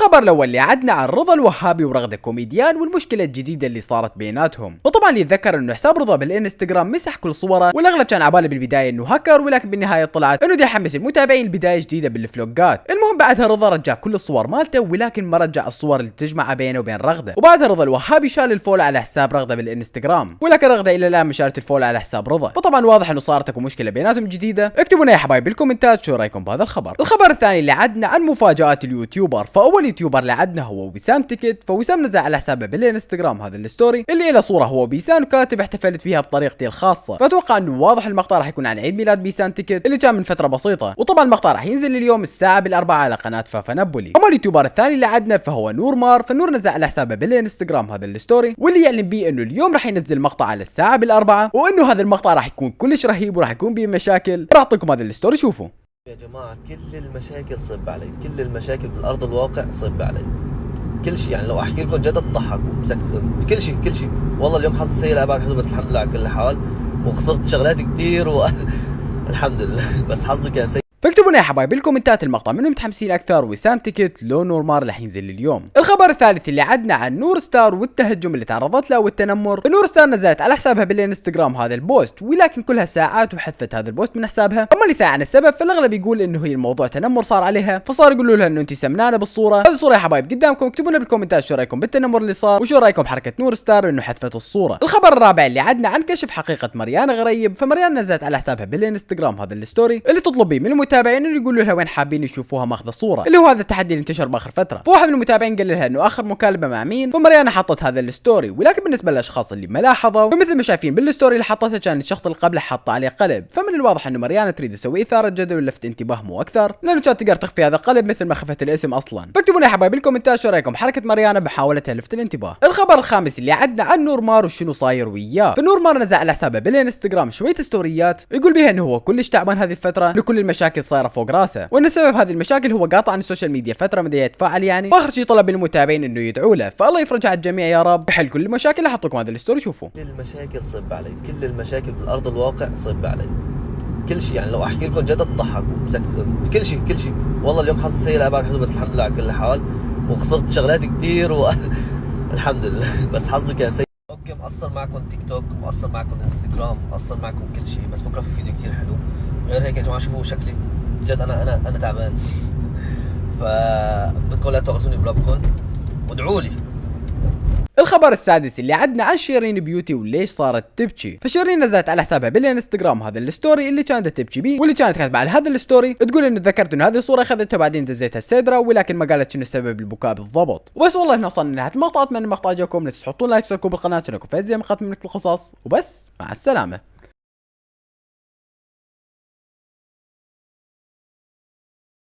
الخبر الاول اللي عدنا عن رضا الوهابي ورغده كوميديان والمشكله الجديده اللي صارت بيناتهم. وطبعا اللي يتذكر انه حساب رضا بالانستغرام مسح كل صوره، والاغلب كان عباله بالبدايه انه هاكر، ولكن بالنهايه طلعت انه دي يحمس المتابعين لبدايه جديده بالفلوجات. المهم بعدها رضا رجع كل الصور مالته، ولكن ما رجع الصور اللي تجمع بينه وبين رغده. وبعدها رضا الوهابي شال الفولو على حساب رغده بالانستغرام، ولكن رغده الى الان ما شالت الفولو على حساب رضا. فطبعا واضح انه صارت اكو مشكله بيناتهم جديده. اكتبوا لنا يا حبايب بالكومنتات شو رايكم بهذا الخبر. الخبر الثاني اللي عدنا عن مفاجات اليوتيوبر. فاول يوتيوبر اللي عدنا هو وسام تيكت. فوسام نزل على حسابه بالانستغرام هذا الستوري اللي له صوره هو بيسان وكاتب احتفلت فيها بطريقتي الخاصه. فاتوقع انه واضح المقطع راح يكون عن عيد ميلاد بيسان تيكت اللي كان من فتره بسيطه. وطبعا المقطع راح ينزل اليوم الساعه 4 على قناه فافنبولي. اما اليوتيوبر الثاني اللي عدنا فهو نور مار. فنور نزل على حسابه بالانستغرام هذا الستوري واللي يعلن به انه اليوم راح ينزل مقطع على الساعه 4، وانه هذا المقطع راح يكون كلش رهيب وراح يكون به مشاكل. راح اعطيكم هذا الستوري شوفوا. يا جماعه كل المشاكل تصب علي، كل المشاكل بالارض الواقع تصب علي، كل شيء. يعني لو احكي لكم جد اضحك ومسكر كل شيء. والله اليوم حظي سيء لابعد حدود، بس الحمد لله على كل حال. وخسرت شغلات كثير الحمد لله، بس حظي كان سيء. فاكتبوا لنا يا حبايب بالكومنتات المقطع منو متحمسين اكثر، وسام تيكت لو نور مار رح ينزل اليوم. الخبر الثالث اللي عدنا عن نور ستار والتهجم اللي تعرضت له والتنمر. نور ستار نزلت على حسابها بالانستغرام هذا البوست، ولكن كلها ساعات وحذفت هذا البوست من حسابها. اما اللي سأل عن السبب فالاغلب يقول انه هي الموضوع تنمر صار عليها، فصار يقولوا لها انه انت سمنانه بالصوره. هذه الصوره يا حبايب قدامكم، اكتبوا لنا بالكومنتات شو رايكم بالتنمر اللي صار، وشو رايكم بحركه نور ستار انه حذفت الصوره. الخبر الرابع اللي عدنا عن كشف حقيقه مريان غريب. فمريان نزلت على حسابها بالانستغرام هذا الستوري اللي تطلب به من المتابعين انه يقولوا لها وين حابين يشوفوها ماخذه صوره، اللي هو هذا التحدي اللي انتشر باخر فتره. فواحد من المتابعين قال لها انه اخر مكالمه مع مين، فمريانا حطت هذا الستوري. ولكن بالنسبه للاشخاص اللي ما لاحظوا، فمثل ما شايفين بالستوري اللي حطتها كان الشخص اللي قبله حاطه عليه قلب. فمن الواضح انه مريانا تريد تسوي اثاره جدل ولفت انتباه مو اكثر، لانه كانت تقدر تخفي هذا القلب مثل ما خفت الاسم اصلا. فاكتبوا لنا يا حبايب بالكومنتات شو رايكم بحركه مريانا بحاولتها لفت الانتباه. الخبر الخامس اللي عدنا عن نور مار وشنو صاير وياه. فنور مار نزل على حسابه بالانستغرام شويه ستوريات يقول بها انه هو كلش تعبان هذه الفتره، لكل المشاكل صايره فوق راسه، وان سبب هذه المشاكل هو قاطع عن السوشيال ميديا فتره بدأ يتفاعل يعني. واخر شيء طلب من المتابعين انه يدعوا له، فالله يفرج على الجميع يا رب يحل كل المشاكل. راح احط لكم هذا الستوري شوفوا. كل المشاكل تصب علي، كل المشاكل بالارض الواقع تصب علي، كل شيء. يعني لو احكي لكم جد اضحك ومسكر كل شيء. والله اليوم حظي سيء لابعد حدود، بس الحمد لله على كل حال. وخسرت شغلات كثير الحمد لله، بس حظي كان سيء. اوكي مقصر معكم تيك توك، مقصر معكم انستغرام، مقصر معكم كل شيء، بس بكره في فيديو كثير حلو. غير هيك يا جماعه شوفوا شكلي جد انا تعبان. فبدكم لا تغزوني بربكم وادعوا لي. الخبر السادس اللي عدنا عن شيرين بيوتي وليش صارت تبكي. فشيرين نزلت على حسابها بالانستغرام هذا الستوري اللي كانت تبكي بيه، واللي كانت كاتبه على هذا الستوري تقول انه تذكرت انه هذه الصوره اخذتها بعدين دزيتها السيدرا، ولكن ما قالت شنو سبب البكاء بالضبط. وبس والله انه وصلنا لنهايه المقطع. اتمنى المقطع عجبكم، لا تنسوا تحطون لايك، تشتركوا بالقناه عشان فايز زي مقاطع من القصص. وبس مع السلامه.